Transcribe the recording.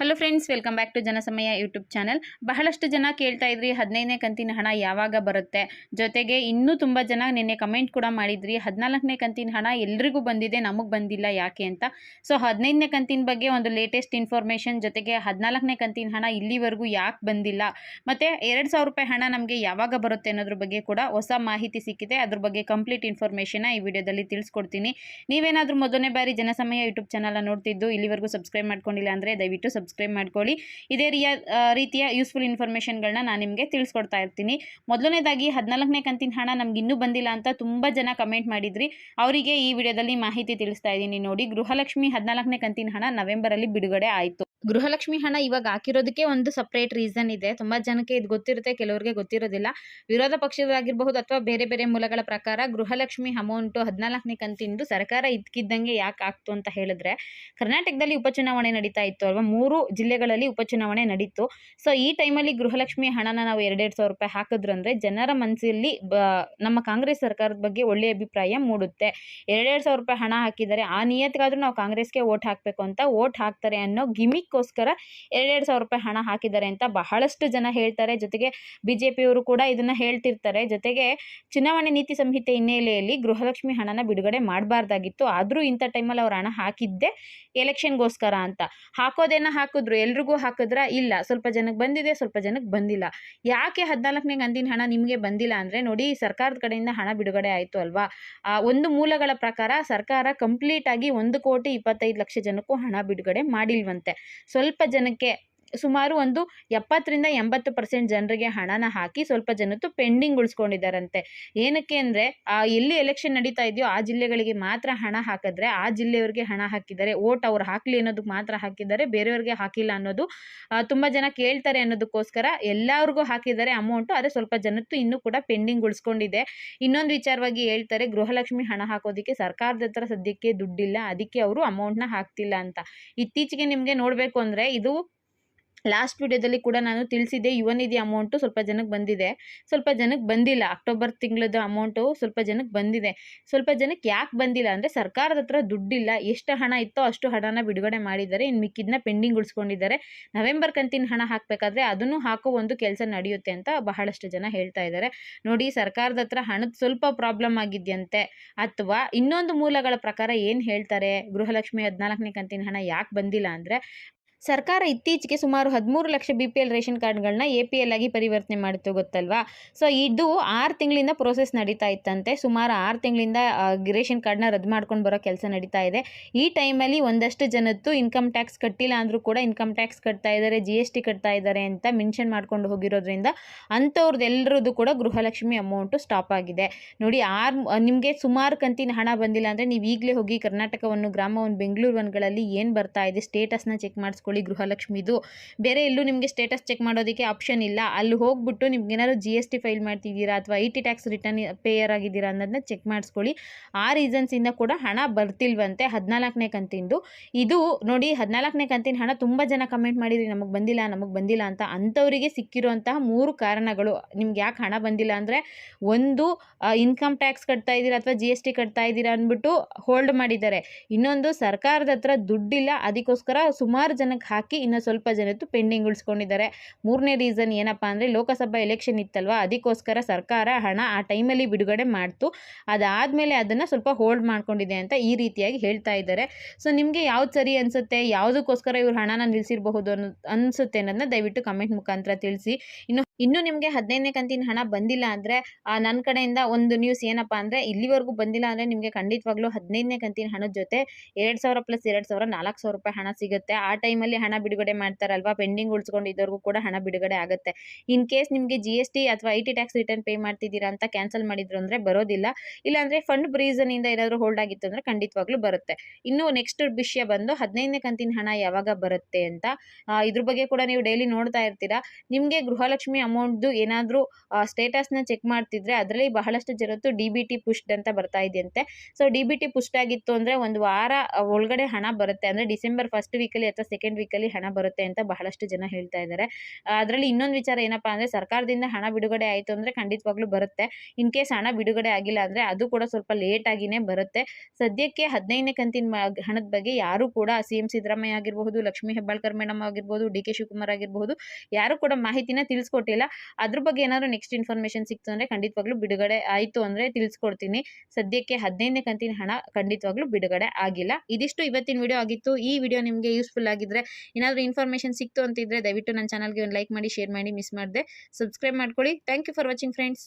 Hello friends, welcome back to Janasamaya YouTube channel. ಬಹಳಷ್ಟು ಜನ ಕೇಳ್ತಾ ಇದ್ರಿ 15ನೇ ಕಂತಿನ ಹಣ ಯಾವಾಗ ಬರುತ್ತೆ. ಜೊತೆಗೆ ಇನ್ನೂ ತುಂಬ ಜನ ನಿನ್ನೆ ಕಮೆಂಟ್ ಕೂಡ ಮಾಡಿದ್ರಿ 14ನೇ ಕಂತಿನ ಹಣ ಎಲ್ರಿಗೂ ಬಂದಿದೆ, ನಮಗೆ ಬಂದಿಲ್ಲ ಯಾಕೆ ಅಂತ. ಸೊ 15ನೇ ಕಂತಿನ ಬಗ್ಗೆ ಒಂದು ಲೇಟೆಸ್ಟ್ ಇನ್ಫಾರ್ಮೇಷನ್, ಜೊತೆಗೆ 14ನೇ ಕಂತಿನ ಹಣ ಇಲ್ಲಿವರೆಗೂ ಯಾಕೆ ಬಂದಿಲ್ಲ, ಮತ್ತು 2,000 ರೂಪಾಯಿ ಹಣ ನಮಗೆ ಯಾವಾಗ ಬರುತ್ತೆ ಅನ್ನೋದ್ರ ಬಗ್ಗೆ ಕೂಡ ಹೊಸ ಮಾಹಿತಿ ಸಿಕ್ಕಿದೆ. ಅದ್ರ ಬಗ್ಗೆ ಕಂಪ್ಲೀಟ್ ಇನ್ಫಾರ್ಮೇಷನ್ ಈ ವಿಡಿಯೋದಲ್ಲಿ ತಿಳಿಸ್ಕೊಡ್ತೀನಿ. ನೀವೇನಾದರೂ ಮೊದಲನೇ ಬಾರಿ ಜನಸಮಯ ಯೂಟ್ಯೂಬ್ ಚಾನಲ್ ನೋಡ್ತಿದ್ದು ಇಲ್ಲಿವರೆಗೂ ಸಬ್ಸ್ಕ್ರೈಬ್ ಮಾಡ್ಕೊಂಡಿಲ್ಲ ಅಂದರೆ ದಯವಿಟ್ಟು ಸಬ್ಸ್ಕ್ರೈಬ್ ಮಾಡ್ಕೊಳ್ಳಿ. ಇದೇ ರೀತಿಯ ಯೂಸ್ಫುಲ್ ಇನ್ಫಾರ್ಮೇಷನ್ಗಳನ್ನ ನಾನು ನಿಮಗೆ ತಿಳಿಸ್ಕೊಡ್ತಾ ಇರ್ತೀನಿ. ಮೊದಲನೇದಾಗಿ 14ನೇ ಕಂತಿನ ಹಣ ನಮ್ಗೆ ಇನ್ನೂ ಬಂದಿಲ್ಲ ಅಂತ ತುಂಬ ಜನ ಕಮೆಂಟ್ ಮಾಡಿದ್ರಿ. ಅವರಿಗೆ ಈ ವಿಡಿಯೋದಲ್ಲಿ ಮಾಹಿತಿ ತಿಳಿಸ್ತಾ ಇದ್ದೀನಿ ನೋಡಿ. ಗೃಹಲಕ್ಷ್ಮಿ 14ನೇ ಕಂತಿನ ಹಣ ನವೆಂಬರಲ್ಲಿ ಬಿಡುಗಡೆ ಆಯಿತು. ಗೃಹಲಕ್ಷ್ಮಿ ಹಣ ಇವಾಗ ಹಾಕಿರೋದಕ್ಕೆ ಒಂದು ಸಪ್ರೇಟ್ ರೀಸನ್ ಇದೆ. ತುಂಬ ಜನಕ್ಕೆ ಇದು ಗೊತ್ತಿರುತ್ತೆ, ಕೆಲವರಿಗೆ ಗೊತ್ತಿರೋದಿಲ್ಲ. ವಿರೋಧ ಪಕ್ಷದಾಗಿರಬಹುದು ಅಥವಾ ಬೇರೆ ಬೇರೆ ಮೂಲಗಳ ಪ್ರಕಾರ ಗೃಹಲಕ್ಷ್ಮಿ ಅಮೌಂಟು 14ನೇ ಕಂತಿಂದು ಸರ್ಕಾರ ಇದ್ಕಿದ್ದಂಗೆ ಯಾಕೆ ಆಗ್ತು ಅಂತ ಹೇಳಿದ್ರೆ, ಕರ್ನಾಟಕದಲ್ಲಿ ಉಪಚುನಾವಣೆ ನಡೀತಾ ಇತ್ತು ಅಲ್ವಾ, 3 ಜಿಲ್ಲೆಗಳಲ್ಲಿ ಉಪಚುನಾವಣೆ ನಡೀತು. ಸೊ ಈ ಟೈಮಲ್ಲಿ ಗೃಹಲಕ್ಷ್ಮಿ ಹಣನ ನಾವು 2,000 ರೂಪಾಯಿ ಹಾಕಿದ್ರಂದ್ರೆ ಜನರ ಮನಸ್ಸಲ್ಲಿ ನಮ್ಮ ಕಾಂಗ್ರೆಸ್ ಸರ್ಕಾರದ ಬಗ್ಗೆ ಒಳ್ಳೆಯ ಅಭಿಪ್ರಾಯ ಮೂಡುತ್ತೆ. 2,000 ರೂಪಾಯಿ ಹಣ ಹಾಕಿದ್ದಾರೆ, ಆ ನಿಯತ್ಗಾದ್ರೂ ನಾವು ಕಾಂಗ್ರೆಸ್ಗೆ ವೋಟ್ ಹಾಕಬೇಕು ಅಂತ ವೋಟ್ ಹಾಕ್ತಾರೆ ಅನ್ನೋ ಗಿಮಿಕ್ಕೋಸ್ಕರ 2,000 ರೂಪಾಯಿ ಹಣ ಹಾಕಿದ್ದಾರೆ ಅಂತ ಬಹಳಷ್ಟು ಜನ ಹೇಳ್ತಾರೆ. ಜೊತೆಗೆ ಬಿಜೆಪಿಯವರು ಕೂಡ ಇದನ್ನ ಹೇಳ್ತಿರ್ತಾರೆ. ಜೊತೆಗೆ ಚುನಾವಣೆ ನೀತಿ ಸಂಹಿತೆ ಹಿನ್ನೆಲೆಯಲ್ಲಿ ಗೃಹಲಕ್ಷ್ಮಿ ಹಣನ ಬಿಡುಗಡೆ ಮಾಡಬಾರ್ದಾಗಿತ್ತು. ಆದರೂ ಇಂಥ ಟೈಮಲ್ಲಿ ಅವ್ರು ಹಣ ಹಾಕಿದ್ದೆ ಎಲೆಕ್ಷನ್ಗೋಸ್ಕರ ಅಂತ. ಹಾಕೋದೇನ ಹಾಕಿದ್ರು, ಎಲ್ರಿಗೂ ಹಾಕಿದ್ರ? ಇಲ್ಲ, ಸ್ವಲ್ಪ ಜನಕ್ಕೆ ಬಂದಿದೆ, ಸ್ವಲ್ಪ ಜನಕ್ಕೆ ಬಂದಿಲ್ಲ. ಯಾಕೆ 14ನೇ ಕಂತಿನ ಹಣ ನಿಮಗೆ ಬಂದಿಲ್ಲ ಅಂದರೆ ನೋಡಿ, ಸರ್ಕಾರದ ಕಡೆಯಿಂದ ಹಣ ಬಿಡುಗಡೆ ಆಯಿತು ಅಲ್ವಾ. ಒಂದು ಮೂಲಗಳ ಪ್ರಕಾರ ಸರ್ಕಾರ ಕಂಪ್ಲೀಟ್ ಆಗಿ 1,25,00,000 ಜನಕ್ಕೂ ಹಣ ಬಿಡುಗಡೆ ಮಾಡಿಲ್ವಂತೆ. ಸ್ವಲ್ಪ ಜನಕ್ಕೆ, ಸುಮಾರು ಒಂದು 70-80% ಜನರಿಗೆ ಹಣನ ಹಾಕಿ ಸ್ವಲ್ಪ ಜನತ್ತು ಪೆಂಡಿಂಗ್ ಉಳಿಸ್ಕೊಂಡಿದ್ದಾರಂತೆ. ಏನಕ್ಕೆ ಅಂದರೆ, ಎಲ್ಲಿ ಎಲೆಕ್ಷನ್ ನಡೀತಾ ಇದೆಯೋ ಆ ಜಿಲ್ಲೆಗಳಿಗೆ ಮಾತ್ರ ಹಣ ಹಾಕಿದ್ರೆ ಆ ಜಿಲ್ಲೆಯವ್ರಿಗೆ ಹಣ ಹಾಕಿದ್ದಾರೆ. ಓಟ್ ಅವ್ರು ಹಾಕಲಿ ಅನ್ನೋದಕ್ಕೆ ಮಾತ್ರ ಹಾಕಿದ್ದಾರೆ, ಬೇರೆಯವ್ರಿಗೆ ಹಾಕಿಲ್ಲ ಅನ್ನೋದು ತುಂಬ ಜನ ಕೇಳ್ತಾರೆ ಅನ್ನೋದಕ್ಕೋಸ್ಕರ ಎಲ್ಲರಿಗೂ ಹಾಕಿದ್ದಾರೆ ಅಮೌಂಟು. ಆದರೆ ಸ್ವಲ್ಪ ಜನತ್ತು ಇನ್ನೂ ಕೂಡ ಪೆಂಡಿಂಗ್ ಉಳಿಸ್ಕೊಂಡಿದೆ. ಇನ್ನೊಂದು ವಿಚಾರವಾಗಿ ಹೇಳ್ತಾರೆ, ಗೃಹಲಕ್ಷ್ಮಿ ಹಣ ಹಾಕೋದಕ್ಕೆ ಸರ್ಕಾರದ ಹತ್ರ ಸದ್ಯಕ್ಕೆ ದುಡ್ಡಿಲ್ಲ, ಅದಕ್ಕೆ ಅವರು ಅಮೌಂಟ್ನ ಹಾಕ್ತಿಲ್ಲ ಅಂತ. ಇತ್ತೀಚೆಗೆ ನಿಮಗೆ ನೋಡಬೇಕು ಅಂದರೆ, ಇದು ಲಾಸ್ಟ್ ವಿಡಿಯೋದಲ್ಲಿ ಕೂಡ ನಾನು ತಿಳಿಸಿದ್ದೆ, ಯುವ ನಿಧಿ ಅಮೌಂಟು ಸ್ವಲ್ಪ ಜನಕ್ಕೆ ಬಂದಿದೆ, ಸ್ವಲ್ಪ ಜನಕ್ಕೆ ಬಂದಿಲ್ಲ. ಅಕ್ಟೋಬರ್ ತಿಂಗಳದ ಅಮೌಂಟು ಸ್ವಲ್ಪ ಜನಕ್ಕೆ ಬಂದಿದೆ. ಸ್ವಲ್ಪ ಜನಕ್ಕೆ ಯಾಕೆ ಬಂದಿಲ್ಲ ಅಂದರೆ, ಸರ್ಕಾರದ ಹತ್ರ ದುಡ್ಡಿಲ್ಲ. ಎಷ್ಟು ಹಣ ಇತ್ತೋ ಅಷ್ಟು ಹಣನ ಬಿಡುಗಡೆ ಮಾಡಿದ್ದಾರೆ, ಇನ್ನು ಮಿಕ್ಕಿದ್ನ ಪೆಂಡಿಂಗ್ ಉಳಿಸ್ಕೊಂಡಿದ್ದಾರೆ. ನವೆಂಬರ್ ಕಂತಿನ ಹಣ ಹಾಕಬೇಕಾದ್ರೆ ಅದನ್ನು ಹಾಕೋ ಒಂದು ಕೆಲಸ ನಡೆಯುತ್ತೆ ಅಂತ ಬಹಳಷ್ಟು ಜನ ಹೇಳ್ತಾ ಇದ್ದಾರೆ. ನೋಡಿ, ಸರ್ಕಾರದ ಹತ್ರ ಹಣದ ಸ್ವಲ್ಪ ಪ್ರಾಬ್ಲಮ್ ಆಗಿದೆಯಂತೆ. ಅಥವಾ ಇನ್ನೊಂದು ಮೂಲಗಳ ಪ್ರಕಾರ ಏನು ಹೇಳ್ತಾರೆ, ಗೃಹಲಕ್ಷ್ಮಿ 14ನೇ ಕಂತಿನ ಹಣ ಯಾಕೆ ಬಂದಿಲ್ಲ ಅಂದರೆ, ಸರ್ಕಾರ ಇತ್ತೀಚೆಗೆ ಸುಮಾರು 13 ಲಕ್ಷ BPL ರೇಷನ್ ಕಾರ್ಡ್ಗಳನ್ನ APL ಆಗಿ ಪರಿವರ್ತನೆ ಮಾಡಿತ್ತು, ಗೊತ್ತಲ್ವಾ. ಸೊ ಇದು 6 ತಿಂಗಳಿಂದ ಪ್ರೋಸೆಸ್ ನಡೀತಾ ಇತ್ತಂತೆ. ಸುಮಾರು 6 ತಿಂಗಳಿಂದ ರೇಷನ್ ಕಾರ್ಡ್ನ ರದ್ದು ಮಾಡ್ಕೊಂಡು ಬರೋ ಕೆಲಸ ನಡೀತಾ ಇದೆ. ಈ ಟೈಮಲ್ಲಿ ಒಂದಷ್ಟು ಜನತ್ತು ಇನ್ಕಮ್ ಟ್ಯಾಕ್ಸ್ ಕಟ್ಟಿಲ್ಲ ಅಂದರೂ ಕೂಡ ಇನ್ಕಮ್ ಟ್ಯಾಕ್ಸ್ ಕಟ್ತಾ ಇದ್ದಾರೆ, GST ಕಟ್ತಾ ಇದ್ದಾರೆ ಅಂತ ಮೆನ್ಷನ್ ಮಾಡ್ಕೊಂಡು ಹೋಗಿರೋದ್ರಿಂದ ಅಂಥವ್ರದ್ದೆಲ್ಲರದ್ದು ಕೂಡ ಗೃಹಲಕ್ಷ್ಮಿ ಅಮೌಂಟು ಸ್ಟಾಪ್ ಆಗಿದೆ. ನೋಡಿ, ನಿಮಗೆ ಸುಮಾರು ಕಂತಿನ ಹಣ ಬಂದಿಲ್ಲ ಅಂದರೆ ನೀವು ಈಗಲೇ ಹೋಗಿ ಕರ್ನಾಟಕವನ್ನು, ಗ್ರಾಮವನ್ನು, ಬೆಂಗಳೂರು ಒನ್ಗಳಲ್ಲಿ ಏನು ಬರ್ತಾ ಇದೆ ಸ್ಟೇಟಸ್ನ ಚೆಕ್ ಮಾಡಿಸ್ಕೊಳ್ಳಿ. ಗೃಹಲಕ್ಷ್ಮಿದು ಬೇರೆ ಎಲ್ಲೂ ನಿಮಗೆ ಸ್ಟೇಟಸ್ ಚೆಕ್ ಮಾಡೋದಕ್ಕೆ ಆಪ್ಷನ್ ಇಲ್ಲ. ಅಲ್ಲಿ ಹೋಗ್ಬಿಟ್ಟು ನಿಮ್ಗೆ ಏನಾದ್ರು GST ಫೈಲ್ ಮಾಡ್ತಿದ್ದೀರಾ ಅಥವಾ IT ಟ್ಯಾಕ್ಸ್ ರಿಟರ್ನ್ ಪೇಯರ್ ಆಗಿದ್ದೀರಾ ಅನ್ನೋದನ್ನ ಚೆಕ್ ಮಾಡಿಸ್ಕೊಳ್ಳಿ. ಆ ರೀಸನ್ಸಿಂದ ಕೂಡ ಹಣ ಬರ್ತಿಲ್ವಂತೆ 14ನೇ ಕಂತಿಂದು. ಇದು ನೋಡಿ, 14ನೇ ಕಂತಿನ ಹಣ ತುಂಬ ಜನ ಕಮೆಂಟ್ ಮಾಡಿದ್ರಿ ನಮಗೆ ಬಂದಿಲ್ಲ, ನಮಗೆ ಬಂದಿಲ್ಲ ಅಂತ. ಅಂಥವರಿಗೆ ಸಿಕ್ಕಿರುವಂತಹ 3 ಕಾರಣಗಳು. ನಿಮ್ಗೆ ಯಾಕೆ ಹಣ ಬಂದಿಲ್ಲ ಅಂದರೆ, ಒಂದು ಇನ್ಕಮ್ ಟ್ಯಾಕ್ಸ್ ಕಟ್ತಾ ಇದ್ದೀರಾ ಅಥವಾ GST ಕಟ್ತಾ ಇದ್ದೀರಾ ಅಂದ್ಬಿಟ್ಟು ಹೋಲ್ಡ್ ಮಾಡಿದ್ದಾರೆ. ಇನ್ನೊಂದು, ಸರ್ಕಾರದ ಹತ್ರ ದುಡ್ಡಿಲ್ಲ, ಅದಕ್ಕೋಸ್ಕರ ಸುಮಾರು ಜನಕ್ಕೆ ಹಾಕಿ ಇನ್ನು ಸ್ವಲ್ಪ ಜನತ್ತು ಪೆಂಡಿಂಗ್ ಉಳಿಸ್ಕೊಂಡಿದ್ದಾರೆ. ಮೂರನೇ ರೀಸನ್ ಏನಪ್ಪ ಅಂದರೆ, ಲೋಕಸಭಾ ಎಲೆಕ್ಷನ್ ಇತ್ತಲ್ವಾ, ಅದಕ್ಕೋಸ್ಕರ ಸರ್ಕಾರ ಹಣ ಆ ಟೈಮಲ್ಲಿ ಬಿಡುಗಡೆ ಮಾಡ್ತು, ಅದಾದಮೇಲೆ ಅದನ್ನು ಸ್ವಲ್ಪ ಹೋಲ್ಡ್ ಮಾಡ್ಕೊಂಡಿದೆ ಅಂತ ಈ ರೀತಿಯಾಗಿ ಹೇಳ್ತಾ ಇದ್ದಾರೆ. ಸೊ ನಿಮಗೆ ಯಾವ್ದು ಸರಿ ಅನಿಸುತ್ತೆ, ಯಾವುದಕ್ಕೋಸ್ಕರ ಇವ್ರು ಹಣನ ನಿಲ್ಲಿಸಿರಬಹುದು ಅನಿಸುತ್ತೆ ಅನ್ನೋದನ್ನ ದಯವಿಟ್ಟು ಕಮೆಂಟ್ ಮುಖಾಂತರ ತಿಳಿಸಿ. ಇನ್ನು ನಿಮಗೆ 15ನೇ ಕಂತಿನ ಹಣ ಬಂದಿಲ್ಲ ಅಂದರೆ, ನನ್ನ ಕಡೆಯಿಂದ ಒಂದು ನ್ಯೂಸ್ ಏನಪ್ಪ ಅಂದರೆ, ಇಲ್ಲಿವರೆಗೂ ಬಂದಿಲ್ಲ ಅಂದರೆ ನಿಮಗೆ ಖಂಡಿತವಾಗ್ಲೂ 15ನೇ ಕಂತಿನ ಹಣದ ಜೊತೆ 2,000 + 2,000 4,000 ರೂಪಾಯಿ ಹಣ ಸಿಗುತ್ತೆ. ಆ ಟೈಮಲ್ಲಿ ಹಣ ಬಿಡುಗಡೆ ಮಾಡ್ತಾರಲ್ವಾ, ಪೆಂಡಿಂಗ್ ಉಳಿಸ್ಕೊಂಡಿದ್ದವ್ರಿಗೂ ಕೂಡ ಹಣ ಬಿಡುಗಡೆ ಆಗುತ್ತೆ. ಇನ್ ಕೇಸ್ ನಿಮಗೆ GST ಅಥವಾ IT ಟ್ಯಾಕ್ಸ್ ರಿಟರ್ನ್ ಪೇ ಮಾಡ್ತಿದ್ದೀರಾ ಅಂತ ಕ್ಯಾನ್ಸಲ್ ಮಾಡಿದ್ರು ಅಂದರೆ ಬರೋದಿಲ್ಲ. ಇಲ್ಲಾಂದರೆ ಫಂಡ್ ರೀಸನಿಂದ ಏನಾದರೂ ಹೋಲ್ಡ್ ಆಗಿತ್ತು ಅಂದರೆ ಖಂಡಿತವಾಗ್ಲೂ ಬರುತ್ತೆ. ಇನ್ನು ನೆಕ್ಸ್ಟ್ ವಿಷಯ ಬಂದು 15ನೇ ಕಂತಿನ ಹಣ ಯಾವಾಗ ಬರುತ್ತೆ ಅಂತ. ಇದ್ರ ಬಗ್ಗೆ ಕೂಡ ನೀವು ಡೈಲಿ ನೋಡ್ತಾ ಇರ್ತೀರಾ. ನಿಮಗೆ ಗೃಹಲಕ್ಷ್ಮಿ ಅಮೌಂಟ್ದು ಏನಾದರೂ ಸ್ಟೇಟಸ್ನ ಚೆಕ್ ಮಾಡ್ತಿದ್ರೆ ಅದರಲ್ಲಿ ಬಹಳಷ್ಟು ಜನದ್ದು DBT ಪುಷ್ಡ್ ಅಂತ ಬರ್ತಾ ಇದೆಯಂತೆ. ಸೊ DBT ಪುಷ್ಡ್ ಆಗಿತ್ತು ಅಂದರೆ ಒಂದು ವಾರ ಒಳಗಡೆ ಹಣ ಬರುತ್ತೆ, ಅಂದರೆ ಡಿಸೆಂಬರ್ ಫಸ್ಟ್ ವೀಕಲ್ಲಿ ಅಥವಾ ಸೆಕೆಂಡ್ ವೀಕಲ್ಲಿ ಹಣ ಬರುತ್ತೆ ಅಂತ ಬಹಳಷ್ಟು ಜನ ಹೇಳ್ತಾ ಇದ್ದಾರೆ. ಅದರಲ್ಲಿ ಇನ್ನೊಂದು ವಿಚಾರ ಏನಪ್ಪ ಅಂದರೆ ಸರ್ಕಾರದಿಂದ ಹಣ ಬಿಡುಗಡೆ ಆಯಿತು ಅಂದರೆ ಖಂಡಿತವಾಗ್ಲೂ ಬರುತ್ತೆ. ಇನ್ ಕೇಸ್ ಹಣ ಬಿಡುಗಡೆ ಆಗಿಲ್ಲ ಅಂದರೆ ಅದು ಕೂಡ ಸ್ವಲ್ಪ ಲೇಟ್ ಆಗಿನೇ ಬರುತ್ತೆ. ಸದ್ಯಕ್ಕೆ 15ನೇ ಕಂತಿನ ಹಣದ ಬಗ್ಗೆ ಯಾರು ಕೂಡ CM ಸಿದ್ದರಾಮಯ್ಯ ಆಗಿರಬಹುದು, ಲಕ್ಷ್ಮೀ ಹೆಬ್ಬಾಳ್ಕರ್ ಮೇಡಮ್ ಆಗಿರ್ಬೋದು, DK ಶಿವಕುಮಾರ್ ಆಗಿರಬಹುದು, ಯಾರು ಕೂಡ ಮಾಹಿತಿನ ತಿಳಿಸ್ಕೊಟ್ಟಿಲ್ಲ. ಅದ್ರ ಬಗ್ಗೆ ಏನಾದರೂ ನೆಕ್ಸ್ಟ್ ಇನ್ಫಾರ್ಮೇಷನ್ ಸಿಕ್ತು ಅಂದರೆ ಖಂಡಿತವಾಗ್ಲೂ ಬಿಡುಗಡೆ ಆಯಿತು ಅಂದರೆ ತಿಳಿಸ್ಕೊಡ್ತೀನಿ. ಸದ್ಯಕ್ಕೆ 15ನೇ ಕಂತಿನ ಹಣ ಖಂಡಿತವಾಗ್ಲೂ ಬಿಡುಗಡೆ ಆಗಿಲ್ಲ. ಇದಿಷ್ಟು ಇವತ್ತಿನ ವಿಡಿಯೋ ಆಗಿತ್ತು. ಈ ವಿಡಿಯೋ ನಿಮಗೆ ಯೂಸ್ಫುಲ್ ಆಗಿದ್ರೆ, ಏನಾದರೂ ಇನ್ಫಾರ್ಮೇಷನ್ ಸಿಕ್ತು ಅಂತಿದ್ರೆ ದಯವಿಟ್ಟು ನನ್ನ ಚಾನಲ್ಗೆ ಒಂದು ಲೈಕ್ ಮಾಡಿ, ಶೇರ್ ಮಾಡಿ, ಮಿಸ್ ಮಾಡದೆ ಸಬ್ಸ್ಕ್ರೈಬ್ ಮಾಡ್ಕೊಳ್ಳಿ. Thank you for watching friends.